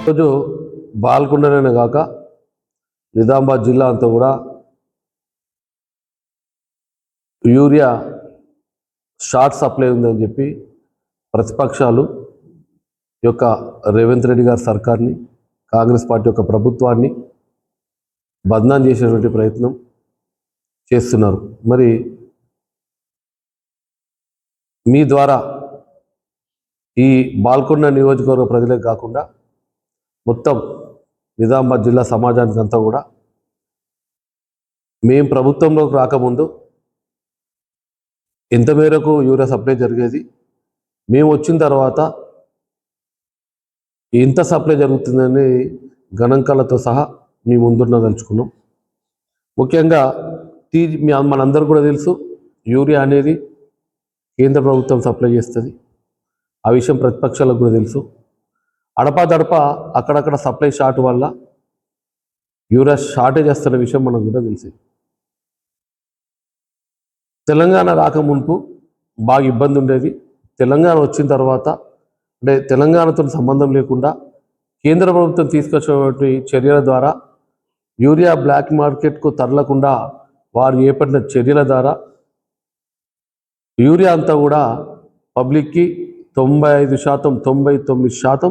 రోజు బాల్కొండనే కాక నిజామాబాద్ జిల్లా అంతా కూడా యూరియా షార్ట్ సప్లై ఉందని చెప్పి ప్రతిపక్షాలు యొక్క రేవంత్ రెడ్డి గారి సర్కార్ని, కాంగ్రెస్ పార్టీ యొక్క ప్రభుత్వాన్ని బదనాం చేసేటువంటి ప్రయత్నం చేస్తున్నారు. మరి మీ ద్వారా ఈ బాల్కొండ నియోజకవర్గ ప్రజలే కాకుండా మొత్తం నిజామాబాద్ జిల్లా సమాజానికి అంతా కూడా మేము ప్రభుత్వంలోకి రాకముందు ఎంత మేరకు యూరియా సప్లై జరిగేది, మేము వచ్చిన తర్వాత ఎంత సప్లై జరుగుతుందని గణాంకాలతో సహా మీ ముందున్నదలుచుకున్నాం. ముఖ్యంగా మనందరూ కూడా తెలుసు, యూరియా అనేది కేంద్ర ప్రభుత్వం సప్లై చేస్తుంది. ఆ విషయం ప్రతిపక్షాలకు కూడా తెలుసు. అడపాదడప అక్కడక్కడ సప్లై షార్ట్ వల్ల యూరియా షార్టేజ్ వస్తున్న విషయం మనకు కూడా తెలిసింది. తెలంగాణ రాకముందు బాగా ఇబ్బంది ఉండేది. తెలంగాణ వచ్చిన తర్వాత అంటే తెలంగాణతో సంబంధం లేకుండా కేంద్ర ప్రభుత్వం తీసుకొచ్చినటువంటి చర్యల ద్వారా యూరియా బ్లాక్ మార్కెట్కు తరలకుండా వారు చేపట్టిన చర్యల ద్వారా యూరియా అంతా కూడా పబ్లిక్కి 95%, 99%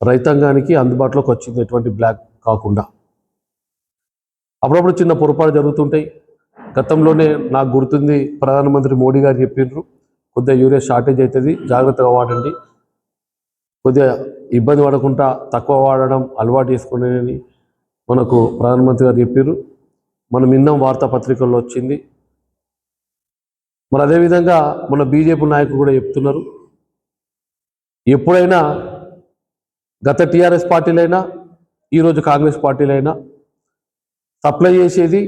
రైతాంగానికి అందుబాటులోకి వచ్చింది, ఎటువంటి బ్లాక్ కాకుండా. అప్పుడప్పుడు చిన్న పొరపాటు జరుగుతుంటాయి. గతంలోనే నాకు గుర్తుంది, ప్రధానమంత్రి మోడీ గారు చెప్పిండ్రు, కొద్దిగా యూరియా షార్టేజ్ అవుతుంది, జాగ్రత్తగా వాడండి, కొద్దిగా ఇబ్బంది పడకుండా తక్కువ వాడడం అలవాటు చేసుకునేని మనకు ప్రధానమంత్రి గారు చెప్పారు. మనం విన్నాం, వార్తాపత్రికల్లో వచ్చింది. మరి అదేవిధంగా మన బీజేపీ నాయకులు కూడా చెప్తున్నారు, ఎప్పుడైనా గత టీఆర్ఎస్ పార్టీలైనా ఈరోజు కాంగ్రెస్ పార్టీలైనా సప్లై చేసేది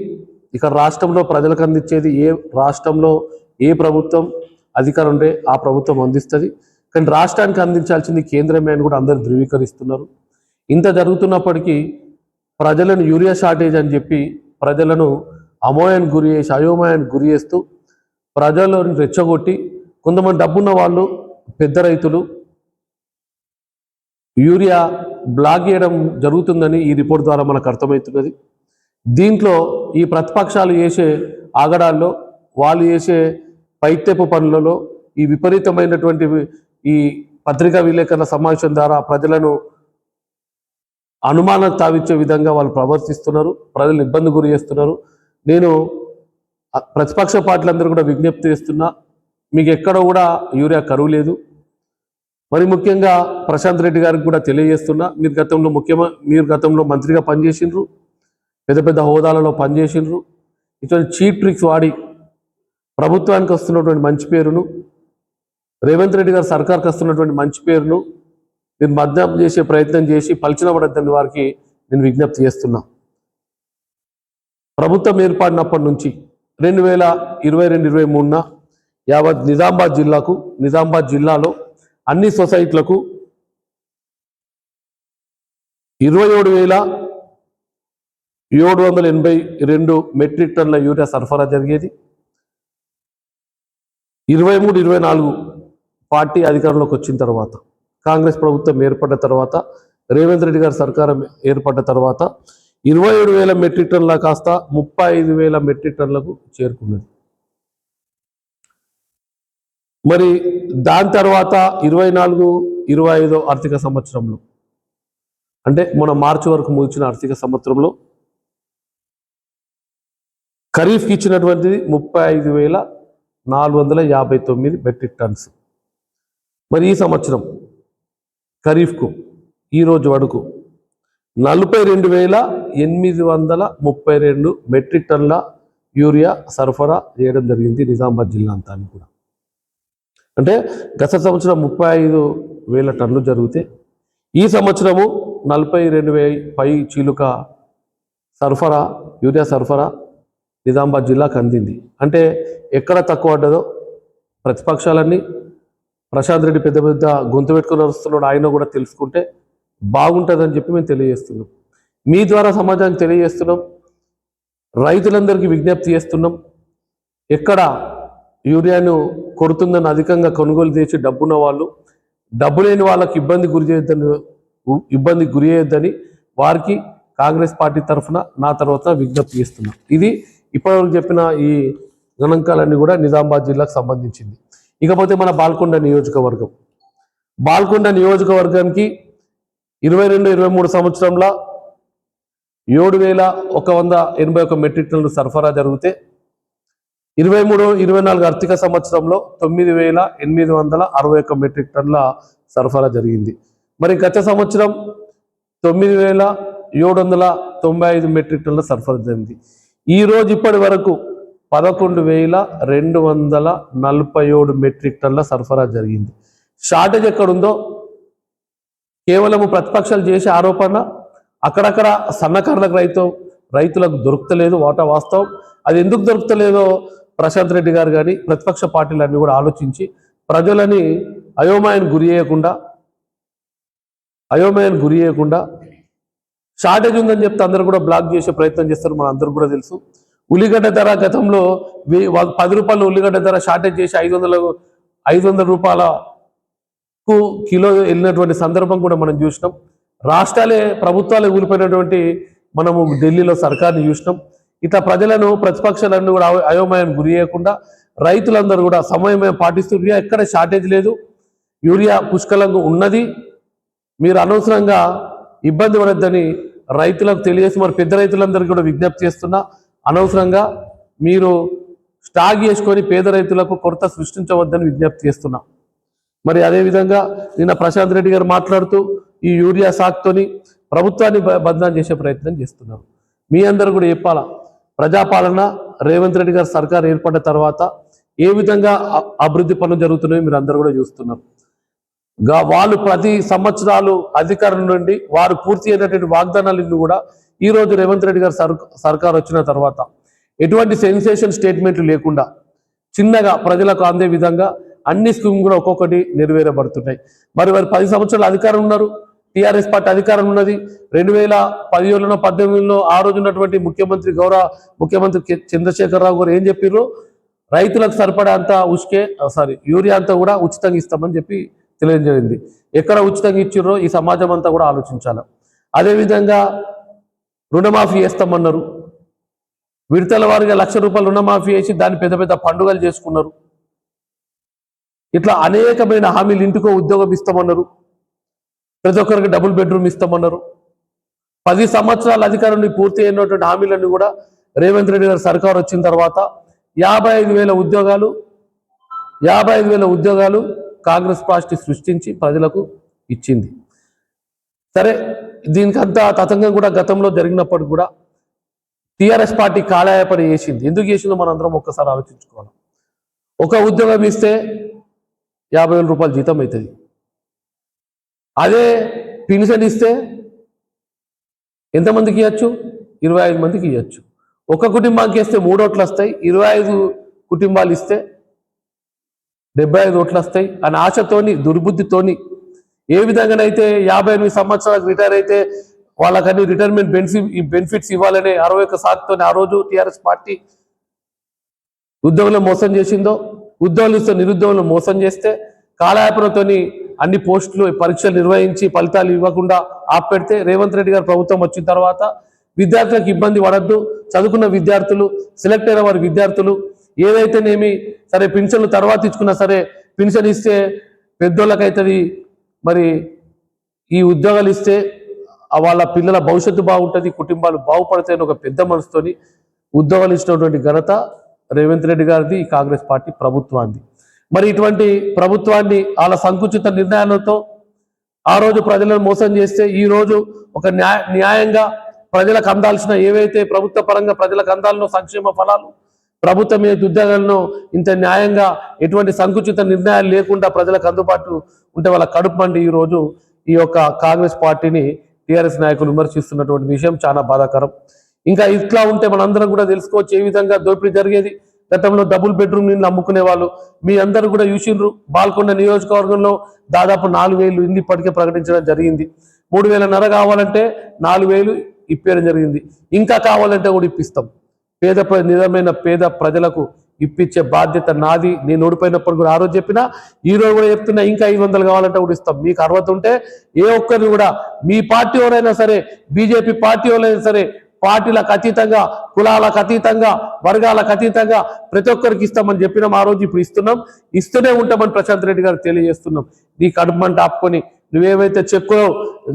ఇక్కడ రాష్ట్రంలో ప్రజలకు అందించేది ఏ రాష్ట్రంలో ఏ ప్రభుత్వం అధికారం ఉంటే ఆ ప్రభుత్వం అందిస్తుంది. కానీ రాష్ట్రానికి అందించాల్సింది కేంద్రమే అని కూడా అందరూ ధృవీకరిస్తున్నారు. ఇంత జరుగుతున్నప్పటికీ ప్రజలను యూరియా షార్టేజ్ అని చెప్పి ప్రజలను అయోమయానికి గురి చేస్తూ ప్రజలను రెచ్చగొట్టి కొంతమంది డబ్బున్న వాళ్ళు, పెద్ద రైతులు యూరియా బ్లాక్ చేయడం జరుగుతుందని ఈ రిపోర్ట్ ద్వారా మనకు అర్థమవుతున్నది. దీంట్లో ఈ ప్రతిపక్షాలు చేసే ఆగడాల్లో, వాళ్ళు చేసే పైత్యపు పనులలో, ఈ విపరీతమైనటువంటి ఈ పత్రికా విలేకరుల సమావేశం ద్వారా ప్రజలను అనుమానం తావిచ్చే విధంగా వాళ్ళు ప్రవర్తిస్తున్నారు, ప్రజలు ఇబ్బంది గురి చేస్తున్నారు. నేను ప్రతిపక్ష పార్టీలందరూ కూడా విజ్ఞప్తి చేస్తున్నా, మీకు ఎక్కడ కూడా యూరియా కరువు లేదు. మరి ముఖ్యంగా ప్రశాంత్ రెడ్డి గారికి కూడా తెలియజేస్తున్నా, మీరు గతంలో మంత్రిగా పనిచేసిండ్రు, పెద్ద పెద్ద హోదాలలో పనిచేసిండ్రు. ఇటువంటి చీట్ ట్రిక్స్ వాడి ప్రభుత్వానికి వస్తున్నటువంటి మంచి పేరును, రేవంత్ రెడ్డి గారు సర్కార్కి వస్తున్నటువంటి మంచి పేరును మీరు బద్నాం చేసే ప్రయత్నం చేసి పలిచిన పడద్దని వారికి నేను విజ్ఞప్తి చేస్తున్నా. ప్రభుత్వం ఏర్పడినప్పటి నుంచి 2022-23 యావత్ నిజామాబాద్ జిల్లాలో అన్ని సొసైటీలకు 27,782 మెట్రిక్ టన్నుల యూరియా సరఫరా జరిగేది. 23-24 పార్టీ అధికారంలోకి వచ్చిన తర్వాత, కాంగ్రెస్ ప్రభుత్వం ఏర్పడ్డ తర్వాత, రేవంత్ రెడ్డి గారి సర్కారం ఏర్పడ్డ తర్వాత 27,000 మెట్రిక్ టన్నుల కాస్త 35,000 మెట్రిక్ టన్నులకు చేరుకున్నది. మరి దాని తర్వాత 24-25 ఆర్థిక సంవత్సరంలో, అంటే మన మార్చి వరకు ముగిసిన ఆర్థిక సంవత్సరంలో ఖరీఫ్కి ఇచ్చినటువంటిది 35,459 మెట్రిక్ టన్స్. మరి ఈ సంవత్సరం ఖరీఫ్కు ఈరోజు వరకు 42,832 మెట్రిక్ టన్నుల యూరియా సరఫరా చేయడం జరిగింది నిజామాబాద్ జిల్లా అంతా కూడా. అంటే గత సంవత్సరం 35,000 టన్నులు జరిగితే ఈ సంవత్సరము 42,000 పై చీలుక యూరియా సరఫరా నిజామాబాద్ జిల్లాకు అందింది. అంటే ఎక్కడ తక్కువ పడ్డదో ప్రతిపక్షాలన్నీ, ప్రశాంత్ రెడ్డి పెద్ద గొంతు పెట్టుకుని వస్తున్నాడు, ఆయన కూడా తెలుసుకుంటే బాగుంటుందని చెప్పి మేము తెలియజేస్తున్నాం. మీ ద్వారా సమాజానికి తెలియజేస్తున్నాం, రైతులందరికీ విజ్ఞప్తి చేస్తున్నాం. ఎక్కడ యూరియాను కొడుతుందని అధికంగా కొనుగోలు చేసి డబ్బున్న వాళ్ళు, డబ్బు లేని వాళ్ళకి ఇబ్బంది గురి చేయొద్దని ఇబ్బందికి గురి అయ్యొద్దని వారికి కాంగ్రెస్ పార్టీ తరఫున నా తర్వాత విజ్ఞప్తి చేస్తున్నా. ఇది ఇప్పటివరకు చెప్పిన ఈ గణాంకాలన్నీ కూడా నిజామాబాద్ జిల్లాకు సంబంధించింది. ఇకపోతే మన బాల్కొండ నియోజకవర్గం, బాల్కొండ నియోజకవర్గానికి 22-23 సంవత్సరంలో 7,181 మెట్రిక్ టన్నులు సరఫరా జరిగితే 23-24 ఆర్థిక సంవత్సరంలో 9,861 మెట్రిక్ టన్నుల సరఫరా జరిగింది. మరి గత సంవత్సరం 9,795 మెట్రిక్ టన్నుల సరఫరా జరిగింది. ఈ రోజు ఇప్పటి వరకు 11,247 మెట్రిక్ టన్నుల సరఫరా జరిగింది. షార్టేజ్ ఎక్కడుందో కేవలం ప్రతిపక్షాలు చేసే ఆరోపణ, అక్కడక్కడ సన్నకారులకు రైతులకు దొరుకుతలేదు వాటా వాస్తవం. అది ఎందుకు దొరుకుతలేదో ప్రశాంత్ రెడ్డి గారు కానీ ప్రతిపక్ష పార్టీలన్నీ కూడా ఆలోచించి ప్రజలని అయోమయానికి గురి చేయకుండా షార్టేజ్ ఉందని చెప్తే అందరూ కూడా బ్లాక్ చేసే ప్రయత్నం చేస్తారు. మన అందరూ కూడా తెలుసు. ఉల్లిగడ్డ ధర గతంలో 10 రూపాయల ఉల్లిగడ్డ ధర షార్టేజ్ చేసి 500 రూపాయలకు కిలో వెళ్ళినటువంటి సందర్భం కూడా మనం చూసినాం. ప్రభుత్వాలే ఊలిపోయినటువంటి మనము ఢిల్లీలో సర్కార్ని చూసినాం. ఇట్లా ప్రజలను ప్రతిపక్షాలన్నీ కూడా అయోమయానికి గురి చేయకుండా రైతులందరూ కూడా సమన్వయం పాటిస్తూ ఎక్కడ షార్టేజ్ లేదు, యూరియా పుష్కలంగా ఉన్నది, మీరు అనవసరంగా ఇబ్బంది పడద్దని రైతులకు తెలియజేసి మరి పెద్ద రైతులందరికీ కూడా విజ్ఞప్తి చేస్తున్నా. అనవసరంగా మీరు స్టాక్ చేసుకొని పేద రైతులకు కొరత సృష్టించవద్దని విజ్ఞప్తి చేస్తున్నా. మరి అదేవిధంగా నిన్న ప్రశాంత్ రెడ్డి గారు మాట్లాడుతూ ఈ యూరియా సాక్తోని ప్రభుత్వాన్ని బదనాం చేసే ప్రయత్నం చేస్తున్నారు. మీ అందరూ కూడా చెప్పాలా, ప్రజాపాలన రేవంత్ రెడ్డి గారు సర్కార్ ఏర్పడ్డ తర్వాత ఏ విధంగా అభివృద్ధి పనులు జరుగుతున్నాయో మీరు అందరూ కూడా చూస్తున్నారు. వాళ్ళు ప్రతి సంవత్సరాలు అధికారం నుండి వారు పూర్తి అయినటువంటి వాగ్దానాలను కూడా ఈ రోజు రేవంత్ రెడ్డి గారు సర్కార్ వచ్చిన తర్వాత ఎటువంటి సెన్సేషన్ స్టేట్మెంట్లు లేకుండా చిన్నగా ప్రజలకు అందే విధంగా అన్ని స్కీమ్ కూడా ఒక్కొక్కటి నెరవేరబడుతున్నాయి. మరి 10 సంవత్సరాలు అధికారం ఉన్నారు, టీఆర్ఎస్ పార్టీ అధికారం ఉన్నది. 2017లో 18లో ఆ రోజు ఉన్నటువంటి గౌరవ ముఖ్యమంత్రి చంద్రశేఖరరావు గారు ఏం చెప్పారు, రైతులకు సరిపడా అంతా యూరియా అంతా కూడా ఉచితంగా ఇస్తామని చెప్పి తెలియజేయండి. ఎక్కడ ఉచితంగా ఇచ్చిర్రో ఈ సమాజం అంతా కూడా ఆలోచించాలి. అదేవిధంగా రుణమాఫీ చేస్తామన్నారు, విడతల వారిగా ₹1,00,000 రుణమాఫీ చేసి దాన్ని పెద్ద పెద్ద పండుగలు చేసుకున్నారు. ఇట్లా అనేకమైన హామీలు, ఇంటికో ఉద్యోగం ఇస్తామన్నారు, ప్రతి ఒక్కరికి డబుల్ బెడ్రూమ్ ఇస్తామన్నారు. 10 సంవత్సరాల అధికారాన్ని పూర్తి అయినటువంటి హామీలన్నీ కూడా రేవంత్ రెడ్డి గారు సర్కార్ వచ్చిన తర్వాత 55,000 ఉద్యోగాలు కాంగ్రెస్ పార్టీ సృష్టించి ప్రజలకు ఇచ్చింది. సరే, దీనికంతా తతంగం కూడా గతంలో జరిగినప్పటికీ కూడా టీఆర్ఎస్ పార్టీ కాలయాపన చేసింది. ఎందుకు చేసిందో మనందరం ఒక్కసారి ఆలోచించుకోవాలి. ఒక ఉద్యోగం ఇస్తే ₹50,000 జీతం అవుతుంది. అదే పెన్షన్ ఇస్తే ఎంతమందికి ఇవ్వచ్చు? 25 మందికి ఇవ్వచ్చు. ఒక కుటుంబానికి ఇస్తే 3 ఓట్లు వస్తాయి, 25 కుటుంబాలు ఇస్తే 75 ఓట్లు వస్తాయి అని ఆశతోని, దుర్బుద్ధితోని ఏ విధంగానైతే 58 సంవత్సరాలకు రిటైర్ అయితే వాళ్ళకన్నీ రిటైర్మెంట్ బెనిఫిట్స్ ఇవ్వాలనే 61 సాకుతోని ఆ రోజు టీఆర్ఎస్ పార్టీ ఉద్యోగులను మోసం చేసిందో, ఉద్యోగులు ఇస్తే నిరుద్యోగులను మోసం చేస్తే కాలయాపనతోని అన్ని పోస్టులు పరీక్షలు నిర్వహించి ఫలితాలు ఇవ్వకుండా ఆపెడితే రేవంత్ రెడ్డి గారు ప్రభుత్వం వచ్చిన తర్వాత విద్యార్థులకు ఇబ్బంది పడద్దు, చదువుకున్న విద్యార్థులు, సెలెక్ట్ అయిన వారి విద్యార్థులు ఏదైతేనేమి సరే పెన్షన్లు తర్వాత ఇచ్చుకున్నా సరే పెన్షన్ ఇస్తే పెద్దోళ్ళకైతుంది, మరి ఈ ఉద్యోగాలు ఇస్తే వాళ్ళ పిల్లల భవిష్యత్తు బాగుంటుంది, కుటుంబాలు బాగుపడతాయని ఒక పెద్ద మనసుతోని ఉద్యోగాలు ఇచ్చినటువంటి ఘనత రేవంత్ రెడ్డి గారిది, ఈ కాంగ్రెస్ పార్టీ ప్రభుత్వాన్ని. మరి ఇటువంటి ప్రభుత్వాన్ని వాళ్ళ సంకుచిత నిర్ణయాలతో ఆ రోజు ప్రజలను మోసం చేస్తే ఈ రోజు ఒక న్యాయంగా ప్రజలకు అందాల్సిన ఏవైతే ప్రభుత్వ పరంగా ప్రజలకు అందాలనో సంక్షేమ ఫలాలు, ప్రభుత్వం మీద ఉద్యోగాలను ఇంత న్యాయంగా ఎటువంటి సంకుచిత నిర్ణయాలు లేకుండా ప్రజలకు అందుబాటు ఉంటే వాళ్ళ కడుపు మండి ఈ రోజు ఈ యొక్క కాంగ్రెస్ పార్టీని టీఆర్ఎస్ నాయకులు విమర్శిస్తున్నటువంటి విషయం చాలా బాధాకరం. ఇంకా ఇట్లా ఉంటే మనందరం కూడా తెలుసుకోవచ్చు ఏ విధంగా దోపిడీ జరిగేది. గతంలో డబుల్ బెడ్రూమ్ నీళ్ళు అమ్ముకునే వాళ్ళు మీ అందరూ కూడా చూసిండ్రు. బాల్కొండ నియోజకవర్గంలో దాదాపు 4,000 ఇల్లు ఇప్పటికే ప్రకటించడం జరిగింది. 3,500 కావాలంటే 4,000 ఇప్పేయడం జరిగింది. ఇంకా కావాలంటే కూడా ఇప్పిస్తాం. నిజమైన పేద ప్రజలకు ఇప్పించే బాధ్యత నాది. నేను ఓడిపోయినప్పుడు కూడా ఆ రోజు చెప్పినా, ఈ రోజు కూడా చెప్తున్నా, ఇంకా 500 కావాలంటే కూడా ఇస్తాం. మీకు అర్హత ఉంటే ఏ ఒక్కరిని కూడా, మీ పార్టీ ఎవరైనా సరే, బీజేపీ పార్టీ ఎవరైనా సరే, పార్టీలకు అతీతంగా, కులాలకు అతీతంగా, వర్గాలకు అతీతంగా ప్రతి ఒక్కరికి ఇస్తామని చెప్పినాం ఆ రోజు. ఇప్పుడు ఇస్తున్నాం, ఇస్తూనే ఉంటామని ప్రశాంత్ రెడ్డి గారు తెలియజేస్తున్నాం. నీ కడుపుమంట ఆపుకొని నువ్వేవైతే చెక్కులు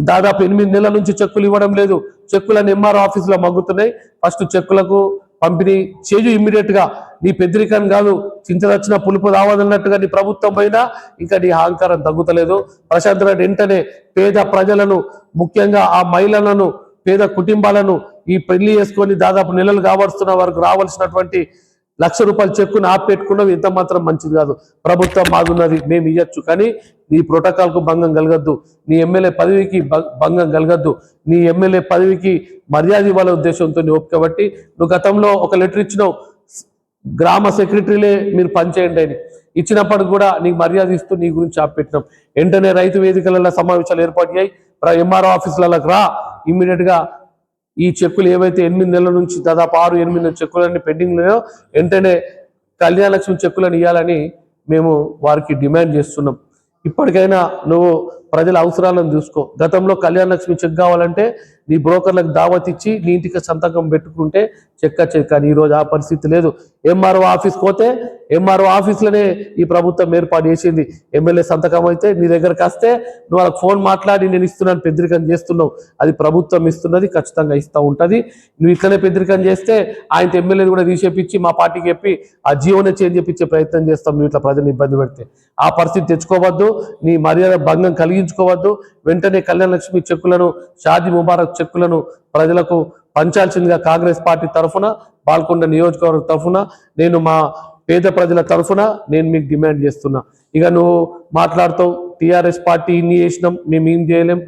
దాదాపు 8 నెలల నుంచి చెక్కులు ఇవ్వడం లేదు, చెక్కులను ఎంఆర్ఓ ఆఫీసులో మగ్గుతున్నాయి. ఫస్ట్ చెక్కులకు పంపిణీ చేజు ఇమ్మీడియట్ గా. నీ పెద్దరికం కాదు, చింతదచ్చిన పులుపు రావదన్నట్టుగా నీ ప్రభుత్వం పైన ఇంకా నీ అహంకారం తగ్గుతలేదు. ప్రశాంత్ రెడ్డి వెంటనే పేద ప్రజలను, ముఖ్యంగా ఆ మహిళలను, పేద కుటుంబాలను ఈ పెళ్లి చేసుకొని దాదాపు నెలలు కావస్తున్న వారికి రావాల్సినటువంటి ₹1,00,000 చెక్కును ఆపెట్టుకున్నావు. ఇంత మాత్రం మంచిది కాదు. ప్రభుత్వం మాదున్నది, మేము ఇవ్వచ్చు, కానీ నీ ప్రోటోకాల్కు భంగం కలగద్దు, నీ ఎమ్మెల్యే పదవికి భంగం కలగద్దు, నీ ఎమ్మెల్యే పదవికి మర్యాద ఇవ్వాలనే ఉద్దేశంతో నువ్వు కాబట్టి నువ్వు గతంలో ఒక లెటర్ ఇచ్చినావు, గ్రామ సెక్రటరీలే మీరు పనిచేయండి అని. ఇచ్చినప్పటికి కూడా నీకు మర్యాద ఇస్తూ నీ గురించి ఆపెట్టినాం. వెంటనే రైతు వేదికలలో సమావేశాలు ఏర్పాటు అయ్యాయి. ఎంఆర్ఓ ఆఫీసులకు రా, ఇమ్మీడియట్ గా ఈ చెక్కులు ఏవైతే 8 నెలల నుంచి దాదాపు 6-8 చెక్కులన్నీ పెండింగ్ ఉన్నాయో వెంటనే కళ్యాణ లక్ష్మి చెక్కులను ఇవ్వాలని మేము వారికి డిమాండ్ చేస్తున్నాం. ఇప్పటికైనా నువ్వు ప్రజల అవసరాలను చూసుకో. గతంలో కళ్యాణ లక్ష్మి చెక్ కావాలంటే నీ బ్రోకర్లకు దావత్ ఇచ్చి నీ ఇంటికి సంతకం పెట్టుకుంటే చెక్. కానీ ఈరోజు ఆ పరిస్థితి లేదు. ఎంఆర్ఓ ఆఫీస్ పోతే ఎంఆర్ఓ ఆఫీస్లోనే ఈ ప్రభుత్వం ఏర్పాటు చేసింది. ఎమ్మెల్యే సంతకం అయితే నీ దగ్గరకు వస్తే నువ్వు వాళ్ళకి ఫోన్ మాట్లాడి నేను ఇస్తున్నాను పెద్దరికం చేస్తున్నావు. అది ప్రభుత్వం ఇస్తున్నది, ఖచ్చితంగా ఇస్తూ ఉంటుంది. నువ్వు ఇట్లనే పెద్దరికం చేస్తే ఆయనతో ఎమ్మెల్యేలు కూడా తీసేపించి మా పార్టీకి చెప్పి ఆ జీవోనే చేంజ్ చేపించే ప్రయత్నం చేస్తాం. నువ్వు ఇట్లా ప్రజలను ఇబ్బంది పెడితే ఆ పరిస్థితి తెచ్చుకోవద్దు, నీ మర్యాద భంగం కలిగించుకోవద్దు. వెంటనే కళ్యాణ లక్ష్మి చెక్కులను, షాదీ ముబారక్ చెక్కులను ప్రజలకు పంచాల్సిందిగా కాంగ్రెస్ పార్టీ తరఫున, బాల్కొండ నియోజకవర్గం తరఫున, నేను మా పేద ప్రజల తరఫున నేను మీకు డిమాండ్ చేస్తున్నా. ఇక నువ్వు మాట్లాడుతావు టీఆర్ఎస్ పార్టీ ఇన్ని చేసినాం, మేము ఏం చేయలేం,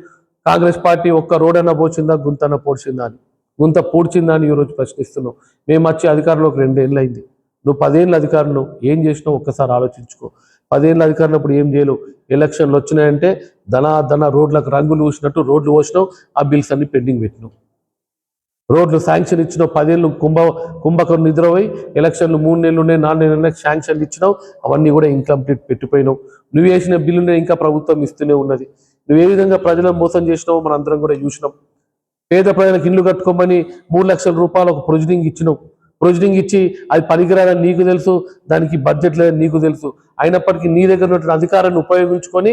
కాంగ్రెస్ పార్టీ ఒక్క రోడన్న పోచిందా, గుంతన్న పోడ్చిందా అని, గుంత పూడ్చిందా అని ఈరోజు ప్రశ్నిస్తున్నావు. మేము వచ్చి అధికారంలోకి 2 ఏళ్ళు అయింది. నువ్వు 10 ఏళ్ళ అధికారంలో ఏం చేసినావు ఒక్కసారి ఆలోచించుకో. 10 ఏళ్ళ అధికారంలో ఇప్పుడు ఏం చేయలేవు. ఎలక్షన్లు వచ్చినాయంటే ధన రోడ్లకు రంగులు పూసినట్టు రోడ్లు పోసినావు, ఆ బిల్స్ అన్ని పెండింగ్ పెట్టినావు. రోడ్లు శాంక్షన్ ఇచ్చినావు. 10 ఏళ్ళు కుంభకం నిద్రపోయి ఎలక్షన్లు 3 నెలలు ఉన్నాయి, 4 నెలలు ఉన్నాయి, శాంక్షన్లు ఇచ్చినావు, అవన్నీ కూడా ఇన్కంప్లీట్ పెట్టిపోయినావు. నువ్వు వేసిన బిల్లునే ఇంకా ప్రభుత్వం ఇస్తూనే ఉన్నది. నువ్వు ఏ విధంగా ప్రజలను మోసం చేసినావో మన అందరం కూడా చూసినాం. పేద ప్రజలకు ఇల్లు కట్టుకోమని ₹3,00,000 ఒక ప్రొజెక్టింగ్ ఇచ్చినావు. ప్రొజెక్టింగ్ ఇచ్చి అది పనికిరాదని నీకు తెలుసు, దానికి బడ్జెట్ లేదని నీకు తెలుసు. అయినప్పటికీ నీ దగ్గర ఉన్న అధికారాన్ని ఉపయోగించుకొని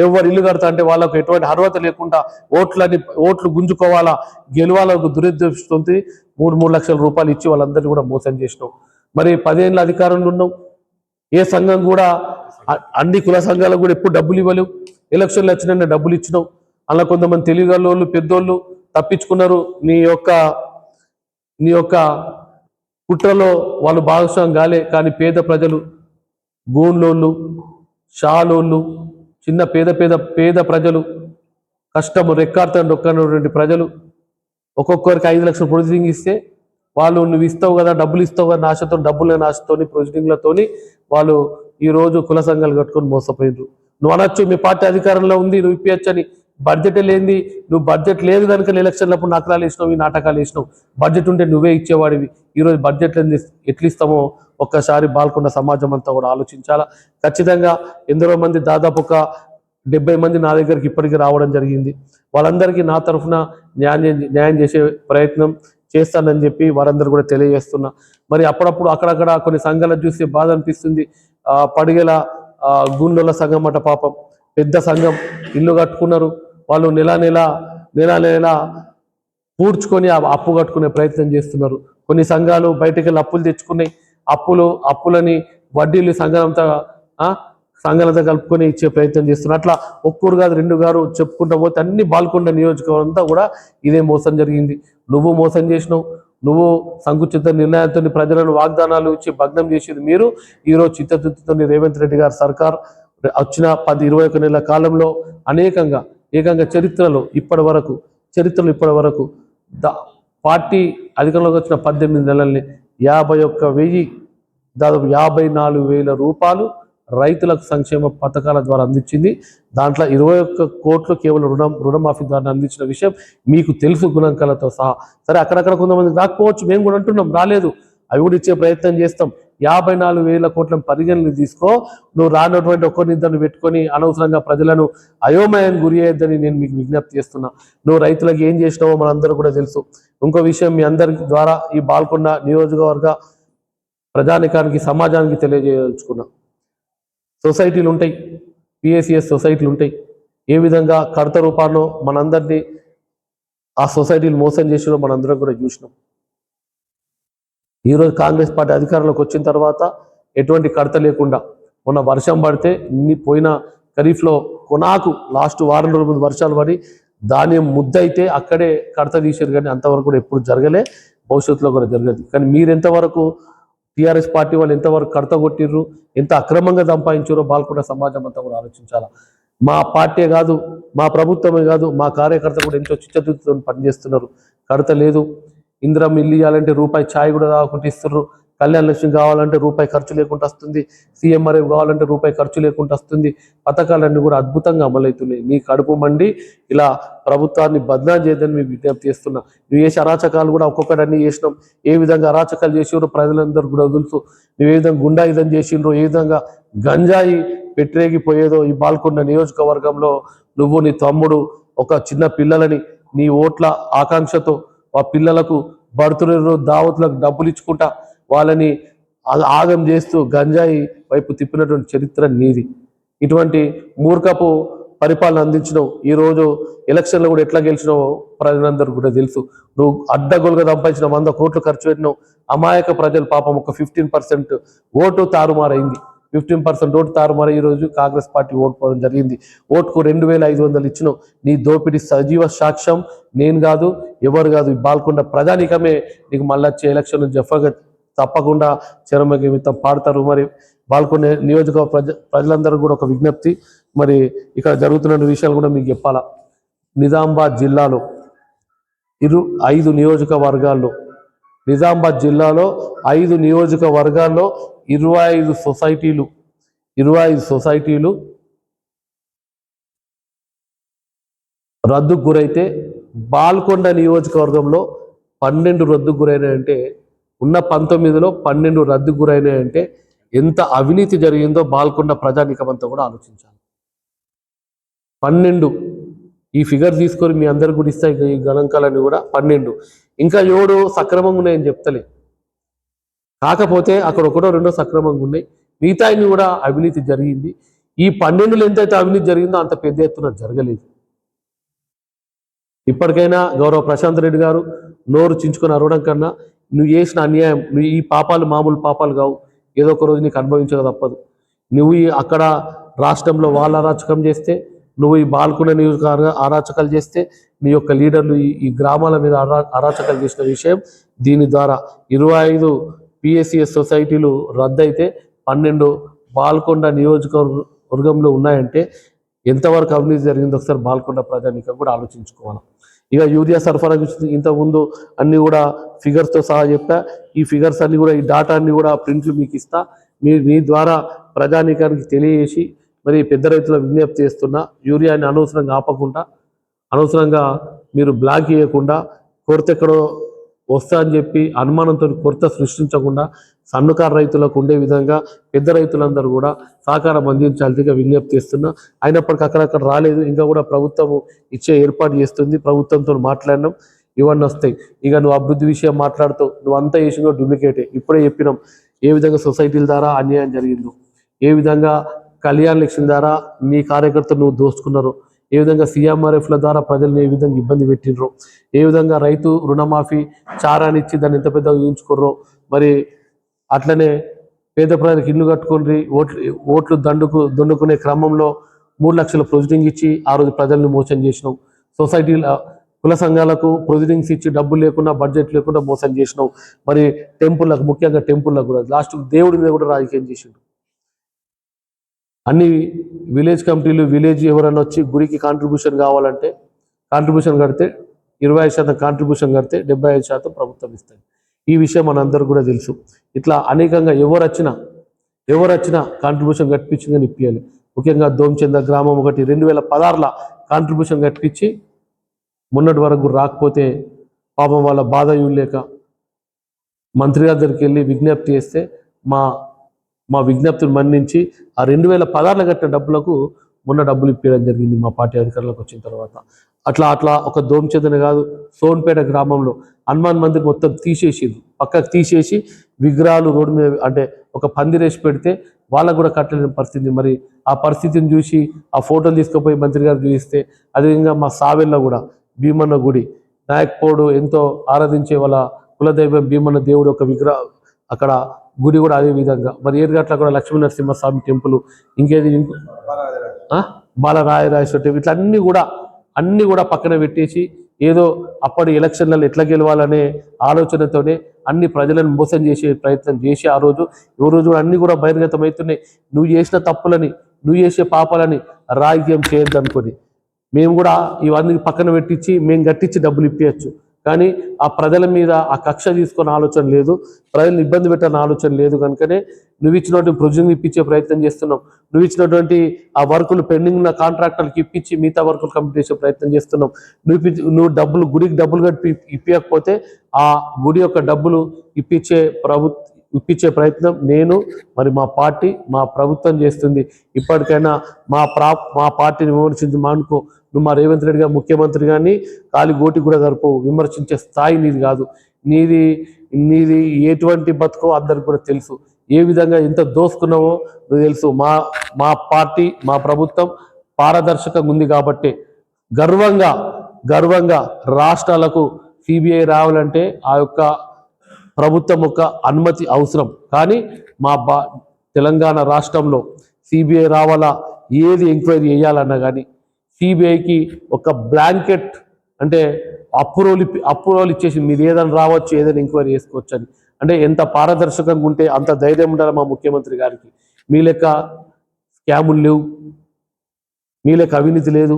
ఎవరు ఇల్లు కడతా అంటే వాళ్ళకు ఎటువంటి అర్హత లేకుండా ఓట్లు గుంజుకోవాలా, గెలవాలకు దురుద్దేశంతో ₹3,00,000 ఇచ్చి వాళ్ళందరినీ కూడా మోసం చేసినావు. మరి 10 ఏళ్ళ అధికారంలో ఉన్నావు. ఏ సంఘం కూడా, అన్ని కుల సంఘాలకు కూడా ఎప్పుడు డబ్బులు ఇవ్వలేవు. ఎలక్షన్లు వచ్చిన డబ్బులు ఇచ్చినావు. అలా కొంతమంది తెలివిగల్లోళ్ళు, పెద్దోళ్ళు తప్పించుకున్నారు. నీ యొక్క కుట్రలో వాళ్ళు భాగస్వామ్యం కాలే. కానీ పేద ప్రజలు, గూన్లోళ్ళు, షాలోళ్ళు, చిన్న పేద ప్రజలు, కష్టము రెక్కాడుతున్నటువంటి ప్రజలు ఒక్కొక్కరికి 5 లక్షల ప్రొసీడింగ్ ఇస్తే వాళ్ళు నువ్వు ఇస్తావు కదా, డబ్బులు ఇస్తావు కదా ఆశతోని ప్రొసీడింగ్లతోని వాళ్ళు ఈరోజు కుల సంఘాలు కట్టుకొని మోసపోయినరు. నువ్వు అనొచ్చు మీ పార్టీ అధికారంలో ఉంది, నువ్వు ఇప్పించచ్చు అని. బడ్జెటే లేనిది, నువ్వు బడ్జెట్ లేదు కనుక ఎలక్షన్లప్పుడు నకరాలు వేసినావు, ఈ నాటకాలు వేసినావు. బడ్జెట్ ఉంటే నువ్వే ఇచ్చేవాడివి. ఈరోజు బడ్జెట్ ఎట్లా ఇస్తామో ఒక్కసారి బాల్కొండ సమాజం అంతా కూడా ఆలోచించాలా. ఖచ్చితంగా ఎందరో మంది, దాదాపు ఒక 70 మంది నా దగ్గరికి ఇప్పటికీ రావడం జరిగింది. వాళ్ళందరికీ నా తరఫున న్యాయం చేసే ప్రయత్నం చేస్తానని చెప్పి వారందరూ కూడా తెలియజేస్తున్నా. మరి అప్పుడప్పుడు అక్కడక్కడ కొన్ని సంఘాలను చూస్తే బాధ అనిపిస్తుంది. పడిగెల గుండెల సంఘం అట, పాపం పెద్ద సంఘం, ఇల్లు కట్టుకున్నారు. వాళ్ళు నెల పూడ్చుకొని అప్పు కట్టుకునే ప్రయత్నం చేస్తున్నారు. కొన్ని సంఘాలు బయటకు వెళ్ళి అప్పులు తెచ్చుకున్నాయి. అప్పులని వడ్డీలు సంఘాలంతా కలుపుకొని ఇచ్చే ప్రయత్నం చేస్తున్నారు. అట్లా ఒక్కరు కాదు, 2 గారు చెప్పుకుంటూ పోతే అన్ని బాల్కొండ నియోజకవర్గం అంతా కూడా ఇదే మోసం జరిగింది. నువ్వు మోసం చేసినావు. నువ్వు సంకుచిత నిర్ణయాలతో ప్రజలను వాగ్దానాలు ఇచ్చి భగ్నం చేసేది మీరు. ఈరోజు చిత్తశుద్ధితో రేవంత్ రెడ్డి గారు సర్కార్ వచ్చిన 10-21 నెలల కాలంలో ఏకంగా చరిత్రలో ఇప్పటి వరకు పార్టీ అధికారంలోకి వచ్చిన 18 నెలల్ని 51,000, దాదాపు ₹54,000 రైతులకు సంక్షేమ పథకాల ద్వారా అందించింది. దాంట్లో 21 కోట్లు కేవలం రుణమాఫీ ద్వారా అందించిన విషయం మీకు తెలుసు, గుణంకాలతో సహా. సరే, అక్కడక్కడ కొంతమంది రాకపోవచ్చు, మేము కూడా అంటున్నాం రాలేదు. అవి కూడా ఇచ్చే ప్రయత్నం చేస్తాం. 54,000 కోట్ల పరిగణలు తీసుకో. నువ్వు రానటువంటి ఒక్కరినిద్దరిని పెట్టుకొని అనవసరంగా ప్రజలను అయోమయానికి గురి అయ్యొద్దని నేను మీకు విజ్ఞప్తి చేస్తున్నా. నువ్వు రైతులకు ఏం చేసినావో మనందరూ కూడా తెలుసు. ఇంకో విషయం మీ అందరి ద్వారా ఈ బాల్కొండ నియోజకవర్గ ప్రజానికానికి సమాజానికి తెలియజేయదలుచుకున్నా. సొసైటీలు ఉంటాయి, పిఎస్సిఎస్ సొసైటీలు ఉంటాయి. ఏ విధంగా కడత రూపాల్లో మనందరినీ ఆ సొసైటీలు మోసం చేసినో మనందరం కూడా చూసినాం. ఈరోజు కాంగ్రెస్ పార్టీ అధికారంలోకి వచ్చిన తర్వాత ఎటువంటి కడత లేకుండా మొన్న వర్షం పడితే పోయిన ఖరీఫ్లో కొనాకు లాస్ట్ వారం రోజుల ముందు వర్షాలు పడి ధాన్యం ముద్దయితే అక్కడే కడత తీసారు, కానీ అంతవరకు కూడా ఎప్పుడు జరగలే, భవిష్యత్తులో కూడా జరగదు. కానీ మీరు ఎంతవరకు టీఆర్ఎస్ పార్టీ వాళ్ళు ఎంతవరకు కడత కొట్టిర్రు, ఎంత అక్రమంగా సంపాదించారో బాల్కొండ సమాజం అంతా కూడా ఆలోచించాలా. మా పార్టీ కాదు, మా ప్రభుత్వమే కాదు, మా కార్యకర్త కూడా ఎంతో చిత్తశుద్ధితో పనిచేస్తున్నారు. కడత లేదు. ఇందిరం ఇల్లు ఇవ్వాలంటే రూపాయి ఛాయ్ కూడా తాగకుండా ఇస్తున్నారు. కళ్యాణ లక్ష్మి కావాలంటే రూపాయి ఖర్చు లేకుండా వస్తుంది. సీఎంఆర్ఎఫ్ కావాలంటే రూపాయి ఖర్చు లేకుండా వస్తుంది. పథకాలన్నీ కూడా అద్భుతంగా అమలవుతున్నాయి. నీ కడుపు మండి ఇలా ప్రభుత్వాన్ని బద్నాం చేయదని మేము విజ్ఞప్తి చేస్తున్నాం. నువ్వు చేసే అరాచకాలు కూడా ఒక్కొక్కటి అన్ని చేసినాం. ఏ విధంగా అరాచకాలు చేసినారో ప్రజలందరూ కూడా తెలుసు. నువ్వు ఏ విధంగా గుండాయుధం చేసిండ్రో, ఏ విధంగా గంజాయి పెట్టరేగిపోయేదో ఈ బాల్కొండ నియోజకవర్గంలో నువ్వు నీ తమ్ముడు ఒక చిన్న పిల్లలని నీ ఓట్ల ఆకాంక్షతో ఆ పిల్లలకు బర్త్డే దావతులకు డబ్బులు ఇచ్చుకుంటా వాళ్ళని ఆగం చేస్తూ గంజాయి వైపు తిప్పినటువంటి చరిత్ర నీది. ఇటువంటి మూర్ఖపు పరిపాలన అందించినావు. ఈరోజు ఎలక్షన్లో కూడా ఎట్లా గెలిచినావో ప్రజలందరూ కూడా తెలుసు. నువ్వు అడ్డగోలుగా సంపాదించిన 100 కోట్లు ఖర్చు పెట్టినావు. అమాయక ప్రజలు పాపం ఒక 15% ఓటు తారుమారైంది. 15% ఓటు తారుమారై ఈరోజు కాంగ్రెస్ పార్టీ ఓడిపోవడం జరిగింది. ఓటుకు 2,500 ఇచ్చినావు. నీ దోపిడీ సజీవ సాక్ష్యం నేను కాదు, ఎవరు కాదు, ఈ బాల్కొండ ప్రజానికమే నీకు మళ్ళీ వచ్చే ఎలక్షన్ జఫగా తప్పకుండా చరమగీతం పాడతారు. మరి బాల్కొండ నియోజకవర్గ ప్రజలందరూ కూడా ఒక విజ్ఞప్తి, మరి ఇక్కడ జరుగుతున్న విషయాలు కూడా మీకు చెప్పాలా. నిజామాబాద్ జిల్లాలో 5 నియోజకవర్గాల్లో, నిజామాబాద్ జిల్లాలో 5 నియోజకవర్గాల్లో 25 సొసైటీలు రద్దుకు గురైతే బాల్కొండ నియోజకవర్గంలో 12 రద్దుకు గురైనాయంటే, ఉన్న 19లో 12 రద్దుకు గురైనాయంటే ఎంత అవినీతి జరిగిందో బాల్కొండ ప్రజానికమంతా కూడా ఆలోచించాలి. 12 ఈ ఫిగర్ తీసుకొని మీ అందరికి కూడా ఇస్తాయి ఈ గణాంకాలన్నీ కూడా 12. ఇంకా 7 సక్రమంగా ఉన్నాయని చెప్తలే, కాకపోతే అక్కడ ఒకటో రెండో సక్రమంగా ఉన్నాయి. మిగతాయిని కూడా అవినీతి జరిగింది. ఈ 12లో ఎంతైతే అవినీతి జరిగిందో అంత పెద్ద ఎత్తున జరగలేదు. ఇప్పటికైనా గౌరవ ప్రశాంత్ రెడ్డి గారు నోరు చించుకొని అరవడం కన్నా నువ్వు చేసిన అన్యాయం, నువ్వు ఈ పాపాలు మామూలు పాపాలు కావు, ఏదో ఒక రోజు నీకు అనుభవించక తప్పదు. నువ్వు అక్కడ రాష్ట్రంలో వాళ్ళ అరాచకం చేస్తే, నువ్వు ఈ బాల్కొండ నియోజకవర్గ అరాచకాలు చేస్తే, నీ యొక్క లీడర్లు ఈ గ్రామాల మీద అరాచకాలు చేసిన విషయం, దీని ద్వారా 25 పిఎస్సిఎస్ సొసైటీలు రద్దయితే 12 బాల్కొండ నియోజకవర్గంలో ఉన్నాయంటే ఎంతవరకు అవినీతి జరిగిందో ఒకసారి బాల్కొండ ప్రజానికం కూడా ఆలోచించుకోవాలి. ఇక యూరియా సరఫరా ఇంతకుముందు అన్ని కూడా ఫిగర్స్తో సహా చెప్పా. ఈ ఫిగర్స్ అన్ని కూడా, ఈ డాటా అన్ని కూడా ప్రింట్లు మీకు ఇస్తా. మీ ద్వారా ప్రజానికానికి తెలియజేసి మరి పెద్ద రైతుల విజ్ఞప్తి చేస్తున్నా, యూరియాని అనవసరంగా ఆపకుండా, అనవసరంగా మీరు బ్లాక్ చేయకుండా, కొరత ఎక్కడో వస్తా అని చెప్పి అనుమానంతో కొరత సృష్టించకుండా సన్నకారు రైతులకు ఉండే విధంగా పెద్ద రైతులందరూ కూడా సహకారం అందించాలిగా విజ్ఞప్తి చేస్తున్నా. అయినప్పటికీ అక్కడక్కడ రాలేదు, ఇంకా కూడా ప్రభుత్వం ఇచ్చే ఏర్పాటు చేస్తుంది. ప్రభుత్వంతో మాట్లాడినాం, ఇవన్నీ వస్తాయి. ఇక నువ్వు అభివృద్ధి విషయం మాట్లాడుతావు, నువ్వు అంతా చేసినో డూప్లికేటే. ఇప్పుడే చెప్పినాం ఏ విధంగా సొసైటీల ద్వారా అన్యాయం జరిగిందో, ఏ విధంగా కళ్యాణ లక్ష్మి ద్వారా నీ కార్యకర్తలు నువ్వు దోచుకున్నారు, ఏ విధంగా సీఎంఆర్ఎఫ్ల ద్వారా ప్రజల్ని ఏ విధంగా ఇబ్బంది పెట్టినరో, ఏ విధంగా రైతు రుణమాఫీ చారాన్ని ఇచ్చి దాన్ని ఎంత పెద్దగా ఊహించుకుర్రో, మరి అట్లనే పేద ప్రజలకు ఇల్లు కట్టుకొని ఓట్లు దండుకునే క్రమంలో 3 లక్షల ప్రొసీడింగ్ ఇచ్చి ఆ రోజు ప్రజల్ని మోసం చేసినావు. సొసైటీల కుల సంఘాలకు ప్రొసీడింగ్స్ ఇచ్చి డబ్బులు లేకుండా, బడ్జెట్ లేకుండా మోసం చేసినావు. మరి టెంపుల్లకు, ముఖ్యంగా టెంపుల్లకు కూడా లాస్ట్ దేవుడి మీద కూడా రాజకీయం చేసిండు. అన్ని విలేజ్ కమిటీలు, విలేజ్ ఎవరైనా వచ్చి గుడికి కాంట్రిబ్యూషన్ కావాలంటే కాంట్రిబ్యూషన్ కడితే 25% కాంట్రిబ్యూషన్ కడితే 75% ప్రభుత్వం ఇస్తుంది. ఈ విషయం మనందరూ కూడా తెలుసు. ఇట్లా అనేకంగా ఎవరు వచ్చినా కాంట్రిబ్యూషన్ కట్టించిందని ఇప్పియాలి. ముఖ్యంగా దోమచంద గ్రామం ఒకటి 2016లో కాంట్రిబ్యూషన్ కట్టించి మొన్నటి వరకు రాకపోతే పాపం వాళ్ళ బాధ లేక మంత్రి గారి దగ్గరికి వెళ్ళి విజ్ఞప్తి చేస్తే మా మా విజ్ఞప్తిని మన్నించి ఆ 2016 కట్టిన డబ్బులకు మొన్న డబ్బులు ఇప్పించడం జరిగింది మా పార్టీ అధికారంలోకి వచ్చిన తర్వాత. అట్లా ఒక దోమచెదన కాదు, సోన్పేట గ్రామంలో హనుమాన్ మందిర్ మొత్తం తీసేసింది, పక్కకు తీసేసి విగ్రహాలు రోడ్డు మీద అంటే ఒక పందిరేసి పెడితే వాళ్ళకు కూడా కట్టలేని పరిస్థితి. మరి ఆ పరిస్థితిని చూసి ఆ ఫోటోలు తీసుకుపోయి మంత్రి గారు చూపిస్తే, అదేవిధంగా మా సావెల్లో కూడా భీమన్న గుడి నాయక్పోడు ఎంతో ఆరాధించే వాళ్ళ కులదైవం భీమన్న దేవుడు ఒక విగ్రహం అక్కడ గుడి కూడా అదే విధంగా. మరి ఏరుగట్ల కూడా లక్ష్మీ నరసింహస్వామి టెంపుల్, ఇంకేది బాలరాయరాజేశ్వర టెంపుల్, ఇట్లా అన్నీ కూడా పక్కన పెట్టేసి ఏదో అప్పటి ఎలక్షన్లలో ఎట్లా గెలవాలనే ఆలోచనతోనే అన్ని ప్రజలను మోసం చేసే ప్రయత్నం చేసి ఆ రోజు అన్ని కూడా బహిర్గతం అవుతున్నాయి. నువ్వు చేసిన తప్పులని, నువ్వు చేసే పాపాలని రాజకీయం చేయొద్దు అనుకొని మేము కూడా ఇవన్నీ పక్కన పెట్టించి మేము గట్టించి డబ్బులు ఇప్పించచ్చు. కానీ ఆ ప్రజల మీద ఆ కక్ష తీసుకున్న ఆలోచన లేదు, ప్రజలను ఇబ్బంది పెట్టిన ఆలోచన లేదు. కనుకనే నువ్వు ఇచ్చినటువంటి ప్రొజెక్ట్ ఇప్పించే ప్రయత్నం చేస్తున్నాం. నువ్వు ఇచ్చినటువంటి ఆ వర్కులు పెండింగ్ ఉన్న కాంట్రాక్టర్లకు ఇప్పించి మిగతా వర్కులు కంప్లీట్ చేసే ప్రయత్నం చేస్తున్నాం. నువ్వు డబ్బులు గుడికి డబ్బులు కట్టి ఇప్పించకపోతే ఆ గుడి యొక్క డబ్బులు ఇప్పించే ప్రయత్నం నేను మరి మా పార్టీ మా ప్రభుత్వం చేస్తుంది. ఇప్పటికైనా మా పార్టీని విమర్శించి మానుకో. నువ్వు మా రేవంత్ రెడ్డి గారు ముఖ్యమంత్రి కానీ కాలి గోటి కూడా జరుపు, విమర్శించే స్థాయి నీది కాదు. నీది ఎటువంటి బతుకో అందరికి కూడా తెలుసు, ఏ విధంగా ఎంత దోసుకున్నావో నువ్వు తెలుసు. మా పార్టీ మా ప్రభుత్వం పారదర్శకంగా ఉంది కాబట్టి గర్వంగా రాష్ట్రాలకు సిబిఐ రావాలంటే ఆ యొక్క ప్రభుత్వం యొక్క అనుమతి అవసరం. కానీ తెలంగాణ రాష్ట్రంలో సిబిఐ రావాలా, ఏది ఎంక్వైరీ చేయాలన్నా కానీ సిబిఐకి ఒక బ్లాంకెట్ అంటే అప్రూవల్ ఇచ్చేసి మీరు ఏదైనా రావచ్చు, ఏదైనా ఎంక్వైరీ చేసుకోవచ్చు అని. అంటే ఎంత పారదర్శకంగా ఉంటే అంత ధైర్యం ఉండాలి మా ముఖ్యమంత్రి గారికి. మీ లెక్క స్కాములు లేవు, మీ లెక్క అవినీతి లేదు,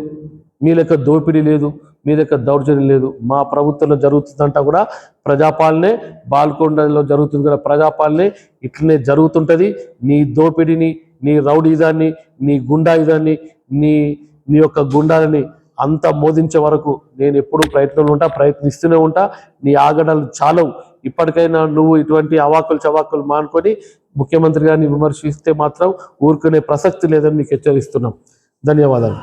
మీ లెక్క దోపిడీ లేదు, మీ లెక్క దౌర్జన్యం లేదు. మా ప్రభుత్వంలో జరుగుతుందంట కూడా ప్రజాపాలనే, బాల్కొండలో జరుగుతుంది కూడా ప్రజాపాలనే, ఇట్లనే జరుగుతుంటుంది. నీ దోపిడీని, నీ రౌడీదాన్ని, నీ గుండాయిదాన్ని, నీ యొక్క గుండాలని అంత మోదించే వరకు నేను ఎప్పుడూ ప్రయత్నిస్తూనే ఉంటా. నీ ఆగడాలు చాలవు. ఇప్పటికైనా నువ్వు ఇటువంటి అవాకులు చవాకులు మానుకొని ముఖ్యమంత్రి గారిని విమర్శిస్తే మాత్రం ఊరుకునే ప్రసక్తి లేదని మీకు హెచ్చరిస్తున్నాం. ధన్యవాదాలు.